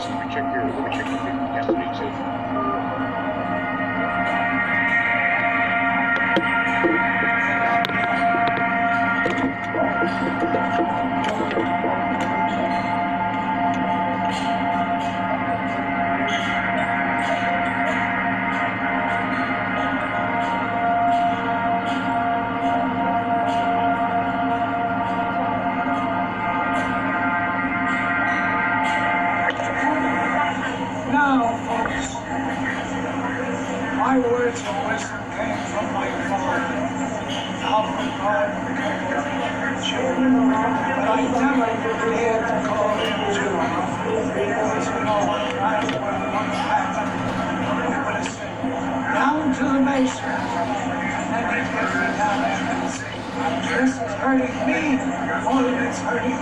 let me check your destiny too. Now, folks, my words of wisdom came from my father, Alfred Lord Jr. But I never dared to call him Jr. Because you know what happened. He would have said, down to the basement. And then he'd get me down there and say, this is hurting me more than it's hurting you.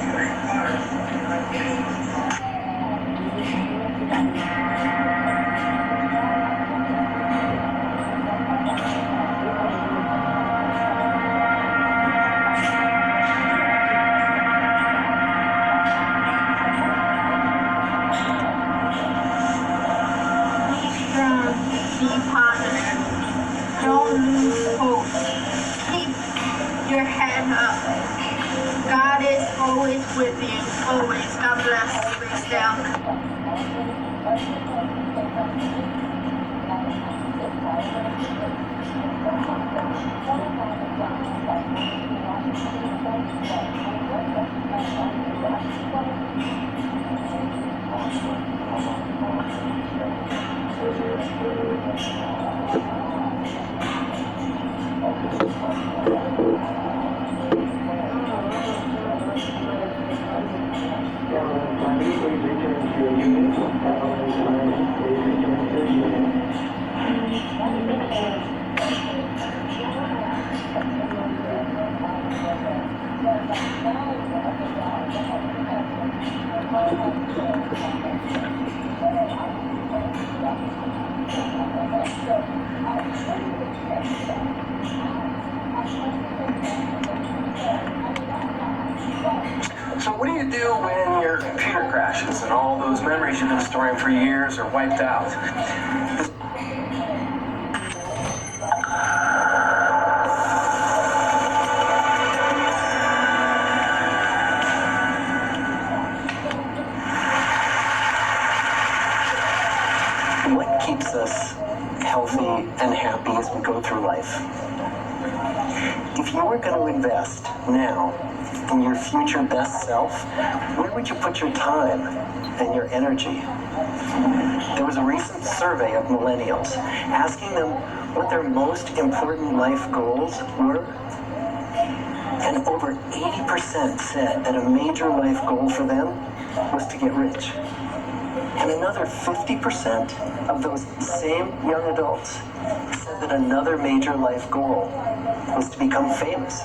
Strong, be positive. Don't lose hope. Keep your head up. God is always with you. Always. God bless. Always down. So what do you do when your computer crashes and all those memories you've been storing for years are wiped out? What keeps us healthy and happy as we go through life? If you were going to invest now in your future best self, where would you put your time and your energy? There was a recent survey of millennials asking them what their most important life goals were. And over 80% said that a major life goal for them was to get rich. And another 50% of those same young adults said that another major life goal was to become famous.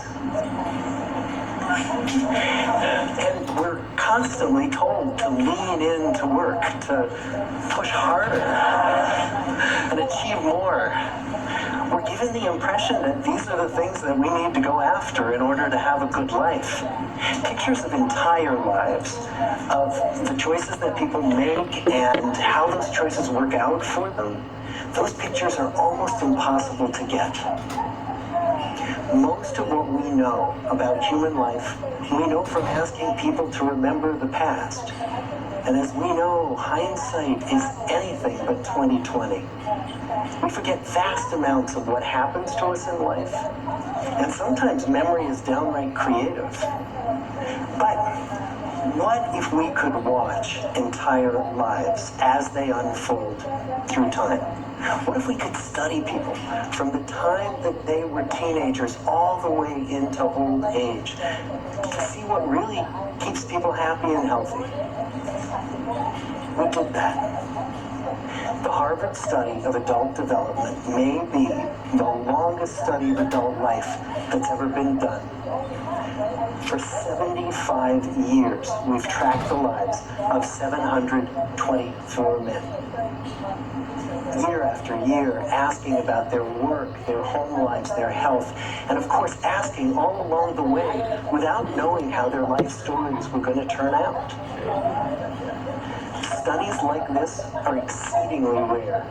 And we're constantly told to lean into work, to push harder and achieve more. We're given the impression that these are the things that we need to go after in order to have a good life. Pictures of entire lives, of the choices that people make and how those choices work out for them, those pictures are almost impossible to get. Most of what we know about human life, we know from asking people to remember the past. And as we know, hindsight is anything but 20/20. We forget vast amounts of what happens to us in life. And sometimes memory is downright creative. But what if we could watch entire lives as they unfold through time? What if we could study people from the time that they were teenagers all the way into old age to see what really keeps people happy and healthy? We did that. The Harvard study of adult development may be the longest study of adult life that's ever been done. For 75 years, we've tracked the lives of 724 men. Year after year, asking about their work, their home lives, their health, and of course asking all along the way without knowing how their life stories were going to turn out. studies like this are exceedingly rare.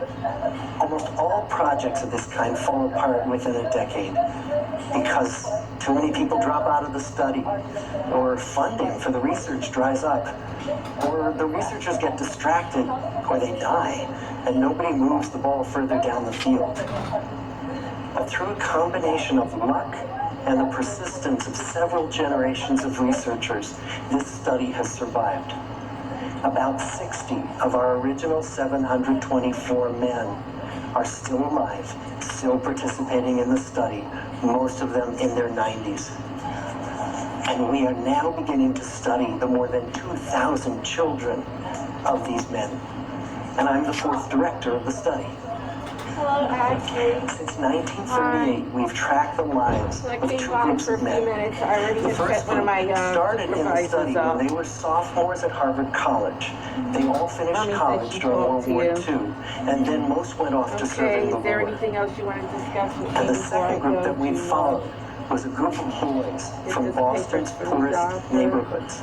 Almost all projects of this kind fall apart within a decade because too many people drop out of the study, or funding for the research dries up, or the researchers get distracted, or they die, and nobody moves the ball further down the field. But through a combination of luck and the persistence of several generations of researchers, this study has survived. About 60 of our original 724 men are still alive, still participating in the study, most of them in their 90s. And we are now beginning to study the more than 2,000 children of these men. And I'm the fourth director of the study. Hello, Ashley. Since 1938, we've tracked the lives Like of being two gone groups for a of few men. minutes, I already The had first set one of group my started in the supervisors study up. when they were sophomores at Harvard College. They all finished Mommy said college she during talked World to War you. II, and then most went off to serve Okay, in the is there war. anything else you want to discuss with me And the before I second group go that we to, followed was a group of boys from this Boston's paper for the poorest doctor? neighborhoods.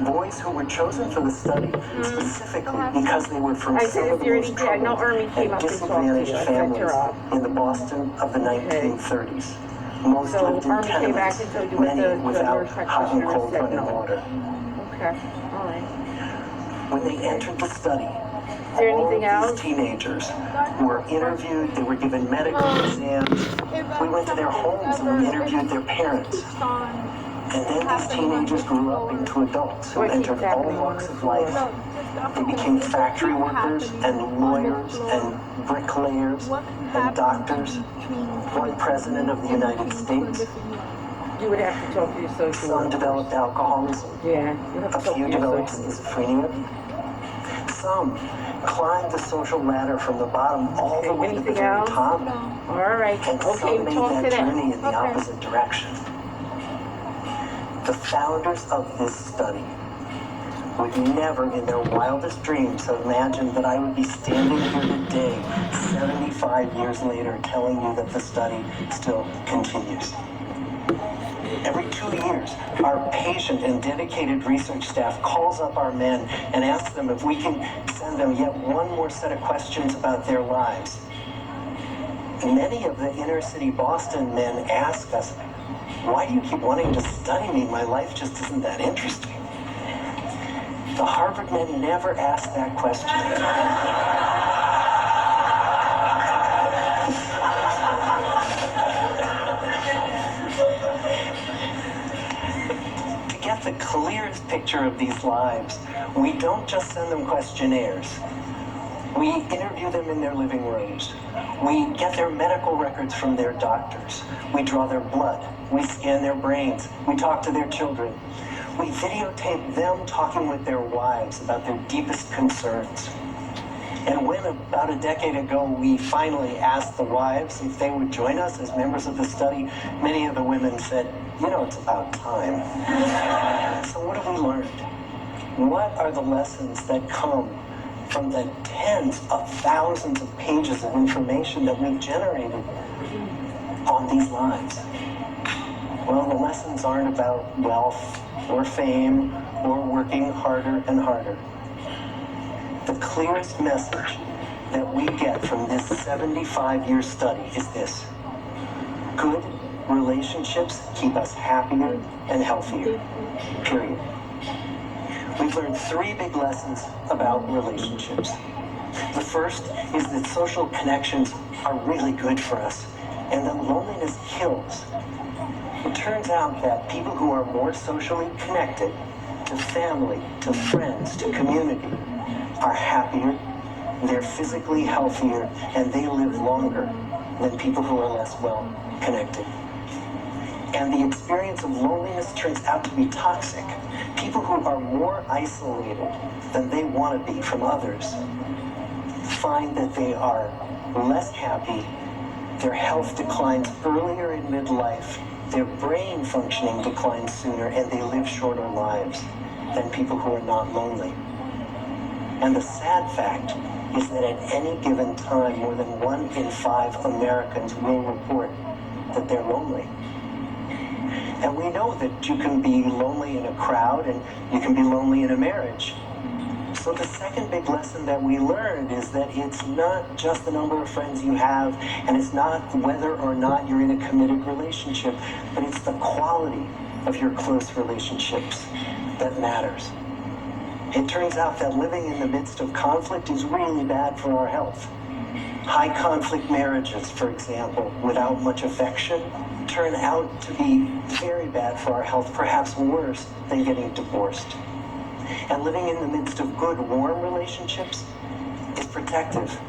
Boys who were chosen for the study specifically because they were from I some said, of is the there most anything, I know troubled Ermi came and up and talked to disadvantaged you, I sent families her up. in the Boston of the 1930s. Most So lived in Ermi came back tenements, and told you what many the without nurse hot and practitioner cold said, running no. water. Okay, all right. When they entered the study, Is there all anything of else? these teenagers were interviewed, they were given medical exams. We went to their homes and we interviewed their parents. And then these teenagers grew up into adults who What keeps entered all happening on walks the of floor? life. They became factory workers and lawyers and bricklayers and doctors. One president of the United States. You would have to talk to your social Some worker. developed alcoholism. Yeah, you have A to talk few to your developed social worker. schizophrenia. Some climbed the social ladder from the bottom all the Okay, way to the anything very else? top. All right, And okay, some made talk to that them. journey in the opposite direction. The founders of this study would never in their wildest dreams have imagined that I would be standing here today, 75 years later, telling you that the study still continues. Every 2 years, our patient and dedicated research staff calls up our men and asks them if we can send them yet one more set of questions about their lives. Many of the inner city Boston men ask us, why do you keep wanting to study me? My life just isn't that interesting. The Harvard men never asked that question. To get the clearest picture of these lives, we don't just send them questionnaires. We interview them in their living rooms. We get their medical records from their doctors. We draw their blood. We scan their brains. We talk to their children. We videotape them talking with their wives about their deepest concerns. And when about a decade ago we finally asked the wives if they would join us as members of the study, many of the women said, you know, it's about time. So what have we learned? What are the lessons that come from the tens of thousands of pages of information that we've generated on these lives? Well, the lessons aren't about wealth or fame or working harder and harder. The clearest message that we get from this 75-year study is this: good relationships keep us happier and healthier, period. We've learned 3 big lessons about relationships. The first is that social connections are really good for us, and that loneliness kills. It turns out that people who are more socially connected to family, to friends, to community, are happier, they're physically healthier, and they live longer than people who are less well connected. And the experience of loneliness turns out to be toxic. People who are more isolated than they want to be from others find that they are less happy, their health declines earlier in midlife, their brain functioning declines sooner, and they live shorter lives than people who are not lonely. And the sad fact is that at any given time, more than 1 in 5 Americans will report that they're lonely. And we know that you can be lonely in a crowd and you can be lonely in a marriage. So the second big lesson that we learned is that it's not just the number of friends you have, and it's not whether or not you're in a committed relationship, but it's the quality of your close relationships that matters. It turns out that living in the midst of conflict is really bad for our health. High conflict marriages, for example, without much affection, turn out to be very bad for our health, perhaps worse than getting divorced. And living in the midst of good, warm relationships is protective.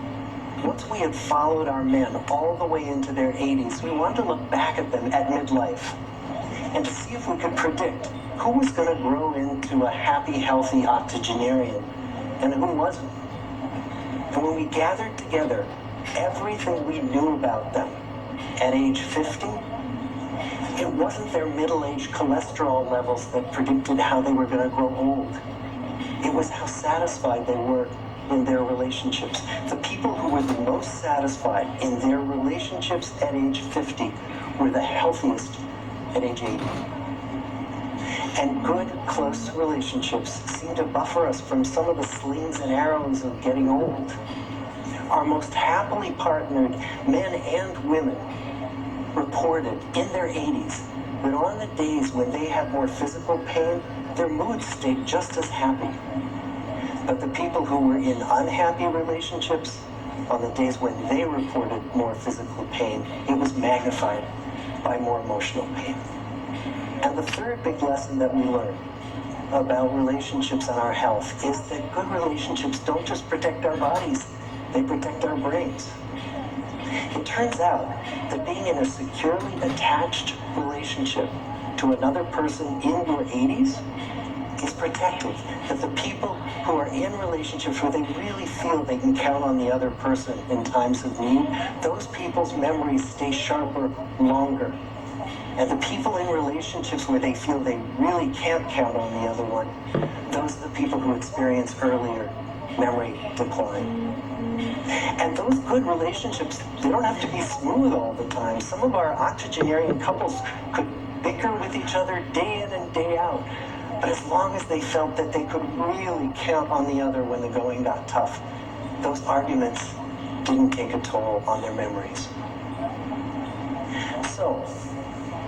Once we had followed our men all the way into their 80s, we wanted to look back at them at midlife and to see if we could predict who was going to grow into a happy, healthy octogenarian and who wasn't. And when we gathered together everything we knew about them at age 50, it wasn't their middle-aged cholesterol levels that predicted how they were going to grow old. It was how satisfied they were in their relationships. The people who were the most satisfied in their relationships at age 50 were the healthiest at age 80. And good, close relationships seem to buffer us from some of the slings and arrows of getting old. Our most happily partnered men and women reported in their 80s that on the days when they had more physical pain, their moods stayed just as happy. But the people who were in unhappy relationships, on the days when they reported more physical pain, it was magnified by more emotional pain. And the third big lesson that we learned about relationships and our health is that good relationships don't just protect our bodies, they protect our brains. It turns out that being in a securely attached relationship to another person in your 80s is protective. That the people who are in relationships where they really feel they can count on the other person in times of need, those people's memories stay sharper longer. And the people in relationships where they feel they really can't count on the other one, those are the people who experience earlier memory decline. And those good relationships, they don't have to be smooth all the time. Some of our octogenarian couples could bicker with each other day in and day out. But as long as they felt that they could really count on the other when the going got tough, those arguments didn't take a toll on their memories. So,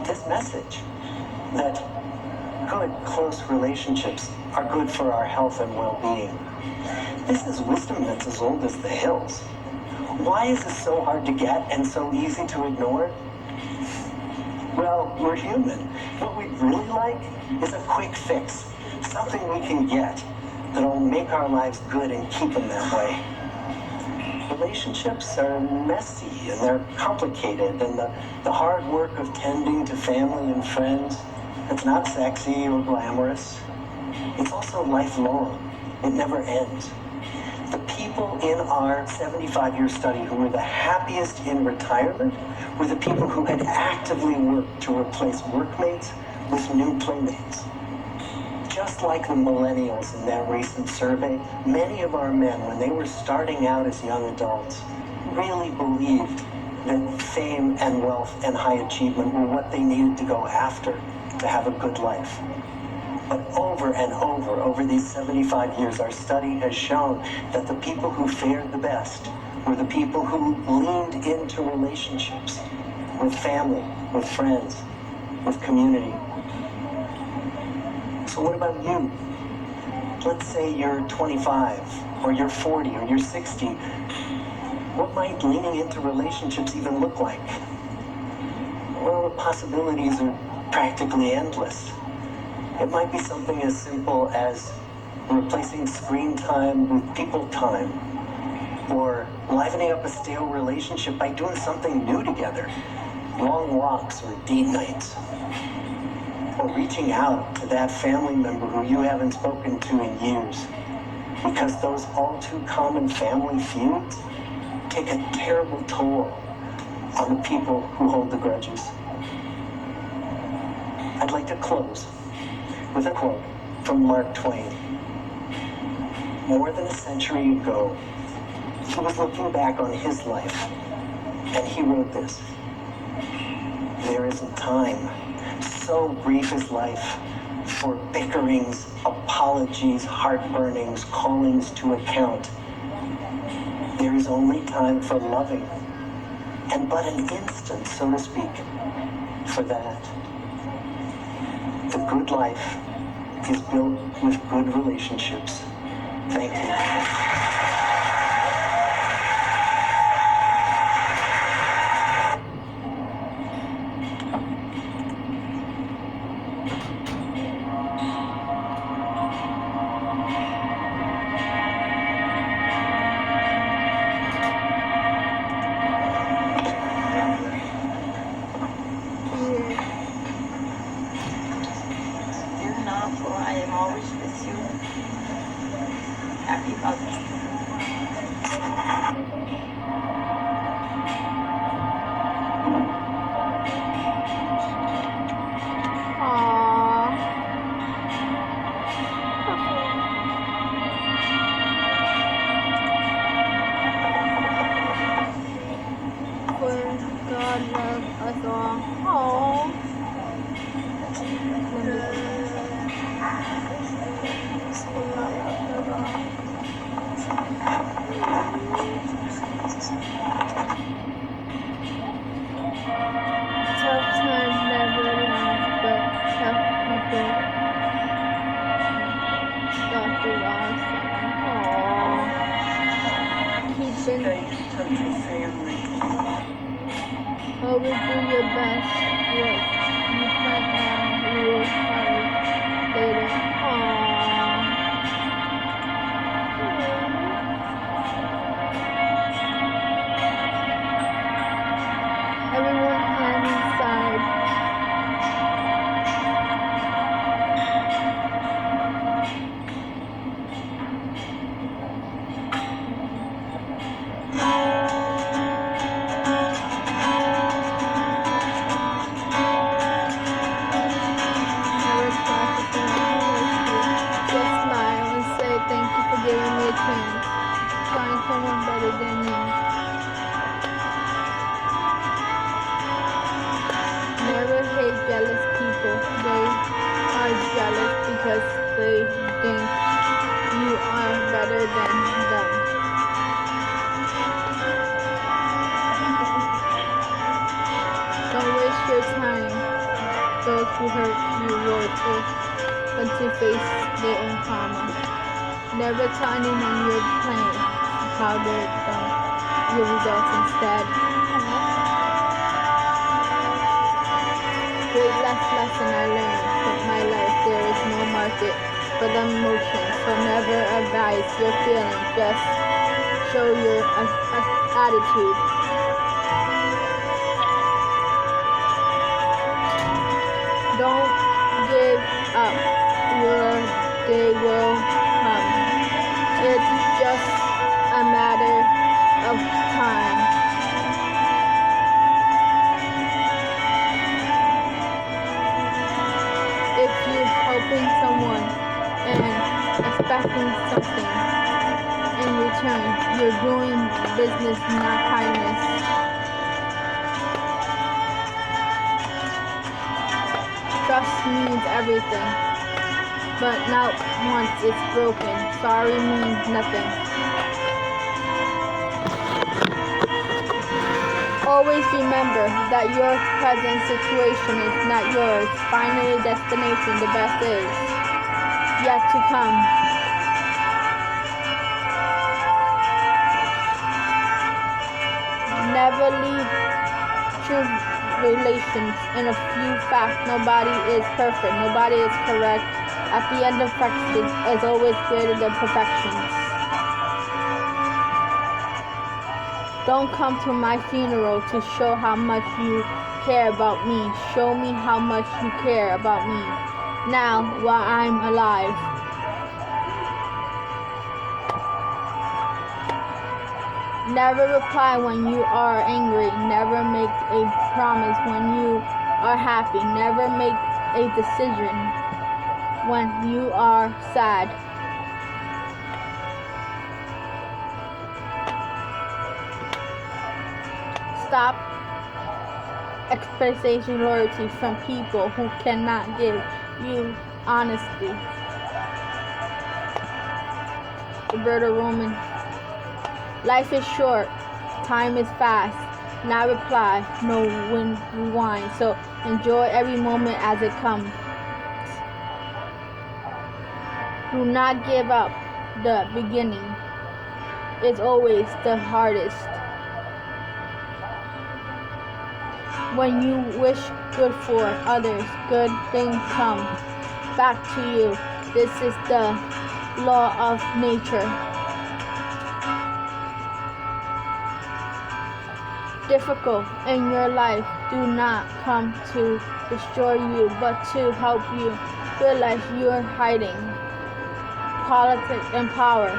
this message that good, close relationships are good for our health and well-being, this is wisdom that's as old as the hills. Why is this so hard to get and so easy to ignore? Well, we're human. What we'd really like is a quick fix, something we can get that'll make our lives good and keep them that way. Relationships are messy and they're complicated, and the hard work of tending to family and friends, it's not sexy or glamorous. It's also lifelong. It never ends. The people in our 75-year study who were the happiest in retirement were the people who had actively worked to replace workmates with new playmates. Just like the millennials in that recent survey, many of our men, when they were starting out as young adults, really believed that fame and wealth and high achievement were what they needed to go after to have a good life. But over and over these 75 years, our study has shown that the people who fared the best were the people who leaned into relationships with family, with friends, with community. So what about you? Let's say you're 25, or you're 40, or you're 60. What might leaning into relationships even look like? Well, the possibilities are practically endless. It might be something as simple as replacing screen time with people time, or livening up a stale relationship by doing something new together, long walks or date nights, or reaching out to that family member who you haven't spoken to in years, because those all too common family feuds take a terrible toll on the people who hold the grudges. I'd like to close with a quote from Mark Twain. More than a century ago, he was looking back on his life, and he wrote this: "There isn't time, so brief is life, for bickerings apart." apologies, heartburnings, callings to account. There is only time for loving, and but an instant, so to speak, for that. The good life is built with good relationships. Thank you. Fear not, for I am always with you. Happy Mother's Day. For God loved us all. Tough times never last, but tough people got through awesome. Keeping Stay in touch with family. always do your best. What you plant now, you will harvest later. Everyone has inside. Never practice just smile and say thank you for giving me a chance. Find someone better than me. Never hate jealous people. They are jealous because they think you are better than them. Don't waste your time. Those who hurt you will to face their own karma. Never tell anyone your plan, how they're done. Your results instead. Great last lesson I learned from my life. There is no market for the emotions, so never advise your feelings. Just show your attitude. Don't give up. Your day will come. It's just a matter of time. If you're helping someone and expecting something in return, you're doing business, not kindness. Trust means everything, but not once it's broken. Sorry means nothing. Always remember that your present situation is not yours. Finally, destination, the best is yet to come. Never leave true relations in a few facts. Nobody is perfect. Nobody is correct. At the end of practice is always greater than perfection. Don't come to my funeral to show how much you care about me. Show me how much you care about me now while I'm alive. Never reply when you are angry. Never make a promise when you are happy. Never make a decision when you are sad. Stop expectation loyalty from people who cannot give you honesty. Roberta Roman. Life is short, time is fast. Now reply, no rewind. So enjoy every moment as it comes. Do not give up. The beginning is always the hardest. When you wish good for others, good things come back to you. This is the law of nature. Difficult in your life do not come to destroy you, but to help you realize you are hiding politics and power.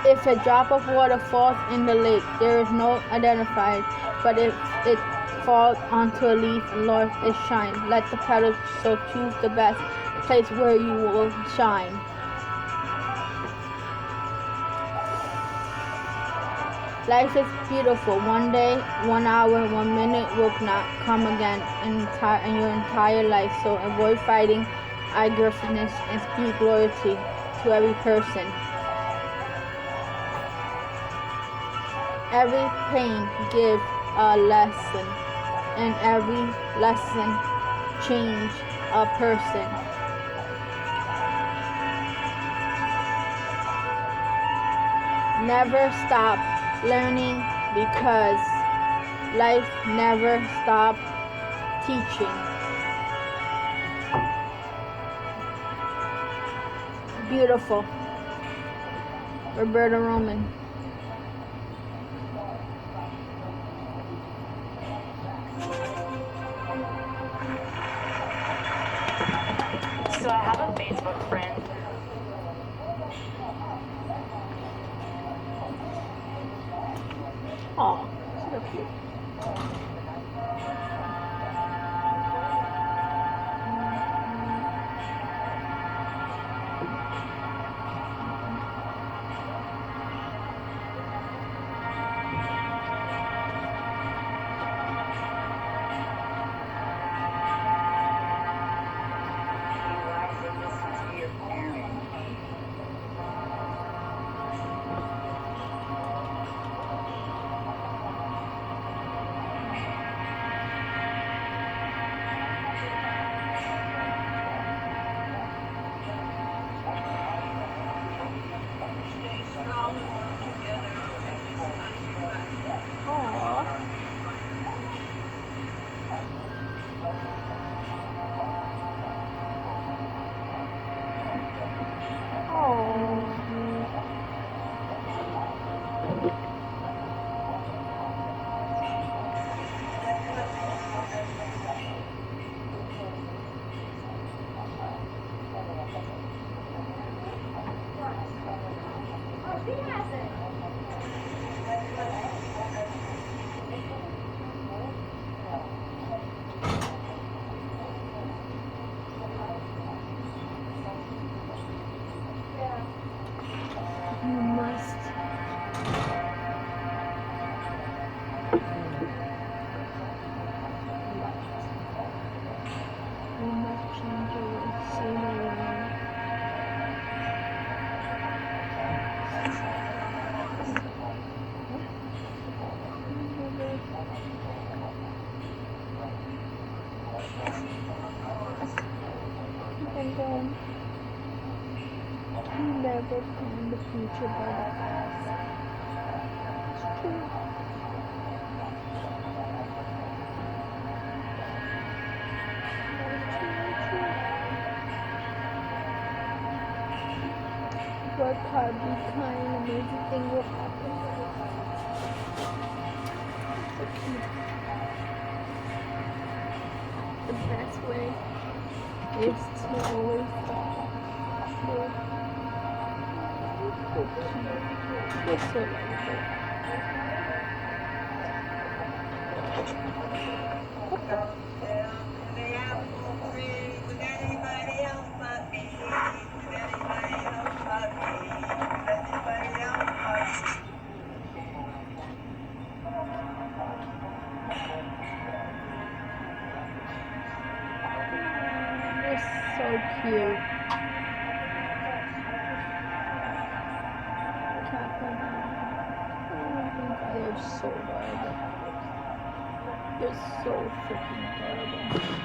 If a drop of water falls in the lake, there is no identified, but if it falls onto a leaf and lost its shine, let the petals so choose the best place where you will shine. Life is beautiful. One day, 1 hour, 1 minute will not come again in your entire life. So avoid fighting, aggressiveness, and speak loyalty to every person. Every pain gives a lesson, and every lesson changes a person. Never stop learning because life never stops teaching. Beautiful. Roberta Roman. So I have a Facebook friend. Oh, so cute. You must change your way, see the world. And then you never find the future by the past. It's true. Work hard, be kind, amazing things will happen. So cute. The best way is to always stop. So cute. You're so lovable. You're cute. They're so adorable. They're so freaking adorable.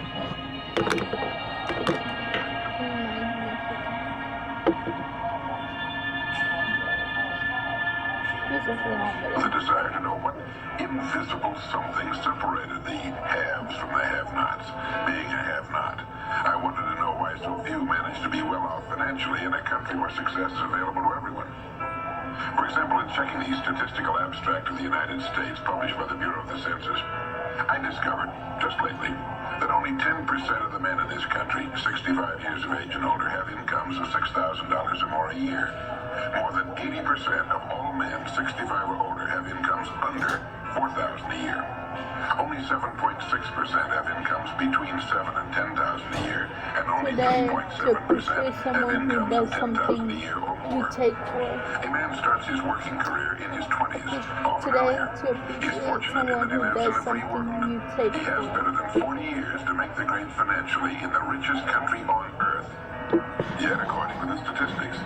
The desire to know what invisible something separated the haves from the have-nots. Being a have-not, I wanted to know why so few managed to be well off financially in a country where success is available to everyone. For example, in checking the statistical abstract of the United States published by the Bureau of the Census, I discovered, just lately, that only 10% of the men in this country, 65 years of age and older, have incomes of $6,000 or more a year. More than 80% of all men 65 or older have incomes under $4,000 a year. Only 7.6% have incomes between $7,000 and $10,000 a year, and only Today, to 3.7% appreciate have someone who incomes does of $10,000 something a year or you more. take for. A man starts his working career in his 20s, often Today, earlier. to He's appreciate fortunate in someone that he who lives in does a free something world. you take He has for. better than 40 years to make the grade financially in the richest country on earth. Yet, according to the statistics,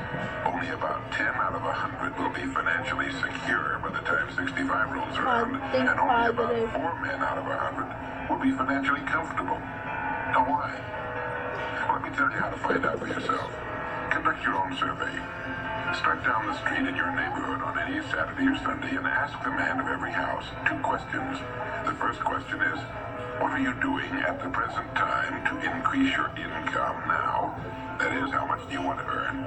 only about 10 out of 100 will be financially secure by the time 65 rolls around, Think and only about positive. 4 men out of 100 will be financially comfortable. Now, why? Well, let me tell you how to find out for yourself. Conduct your own survey. Start down the street in your neighborhood on any Saturday or Sunday and ask the man of every house 2 questions. The first question is, what are you doing at the present time to increase your income now? That is, how much do you want to earn?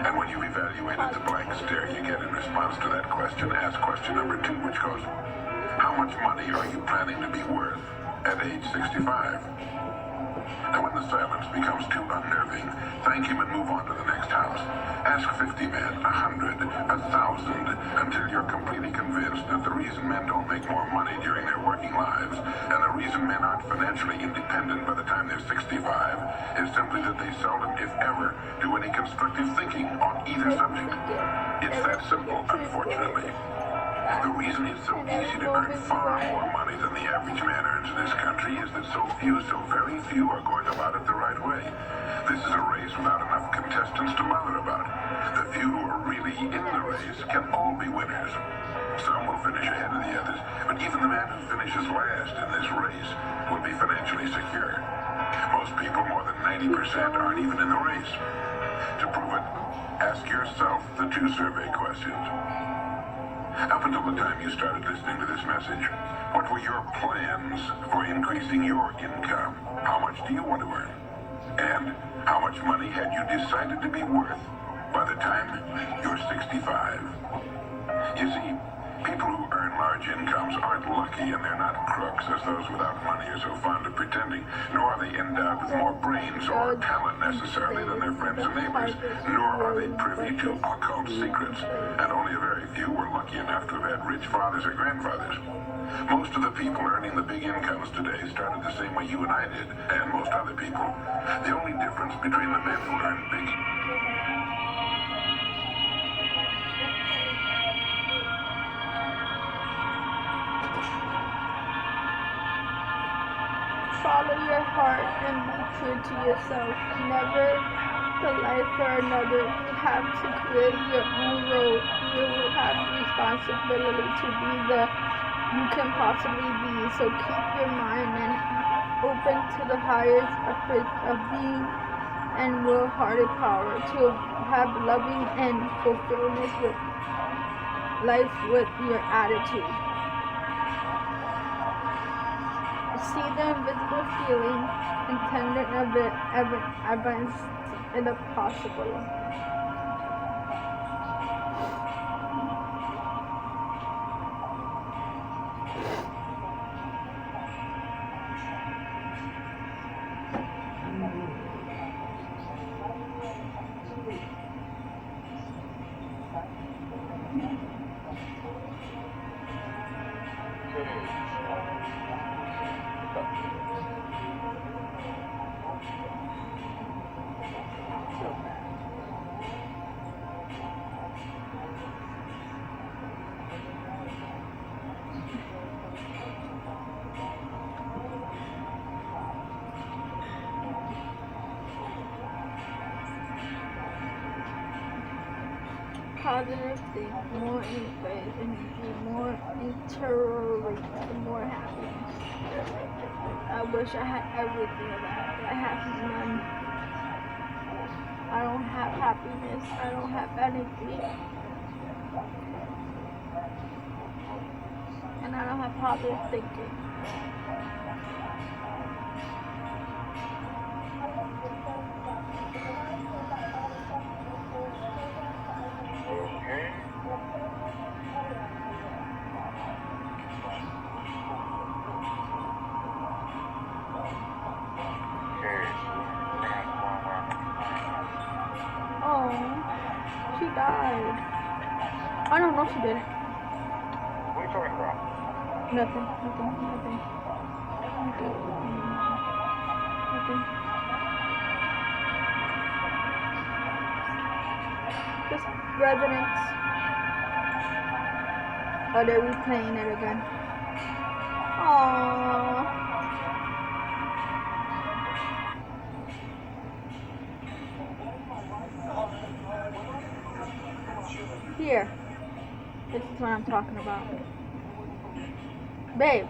And when you've evaluated the blank stare you get in response to that question, ask question number 2, which goes, how much money are you planning to be worth at age 65? Now, when the silence becomes too unnerving, thank him and move on to the next house. Ask 50 men, 100, 1,000, until you're completely convinced that the reason men don't make more money during their working lives, and the reason men aren't financially independent by the time they're 65, is simply that they seldom, if ever, do any constructive thinking on either subject. It's that simple, unfortunately. The reason it's so easy to earn far more money than the average man earns in this country is that so very few are going about it the right way. This is a race without enough contestants to bother about. The few who are really in the race can all be winners. Some will finish ahead of the others, but even the man who finishes last in this race will be financially secure. Most people, more than 90%, aren't even in the race. To prove it, ask yourself the 2 survey questions. Up until the time you started listening to this message, what were your plans for increasing your income? How much do you want to earn? And how much money had you decided to be worth by the time you're 65? You see, people who earn large incomes aren't lucky, and they're not crooks as those without money are so fond of pretending, nor are they endowed with more brains or talent necessarily than their friends and neighbors, nor are they privy to occult secrets, and only a very few were lucky enough to have had rich fathers or grandfathers. Most of the people earning the big incomes today started the same way you and I did, and most other people. The only difference between the men who earn big Follow your heart and be true to yourself. Never the life for another. You have to create your own road. You will have the responsibility to be the you can possibly be. So keep your mind and open to the highest of being and will-hearted power to have loving and fulfillment with life with your attitude. See the invisible feeling and tender of it advance in the possible. positive things, more energy, more interact, more happiness. I wish I had everything of that, but I have none. I don't have happiness. I don't have anything. And I don't have positive thinking. Oh, she died. I don't know she did. What are you talking about? Nothing. Just residents. Oh, they're replaying it again. Aww. Here. This is what I'm talking about. Babe.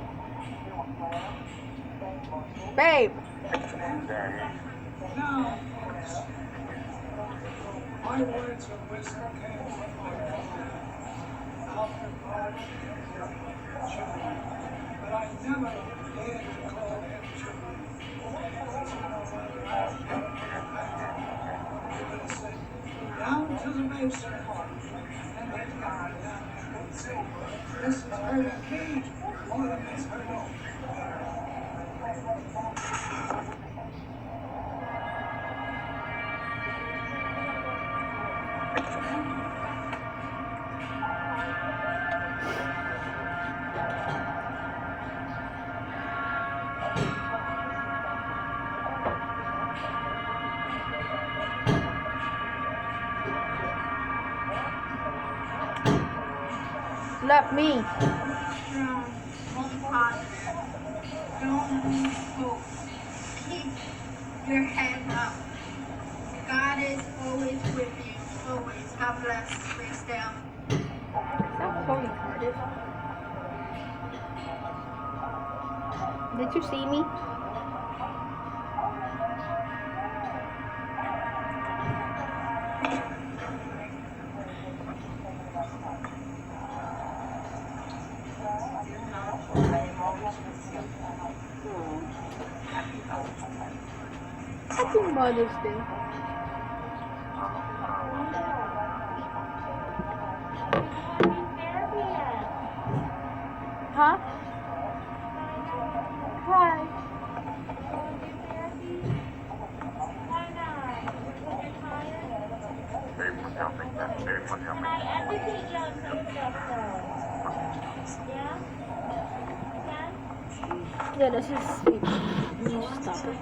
Babe. Now, my words of wisdom came from my father. How provide your children. But I never dared to call him children. Because you know what? You're going to say, down to the Mason Park. And then down and say, this is hurting me more than it's hurting you. Let me. Strong, hold positive. Don't lose hope. Keep your head up. God is always with you. Always. God bless. Please down. Sounds so retarded. Did you see me? Happy Mother's Day. Huh? Hi. Yeah, this is sweet. You stop it.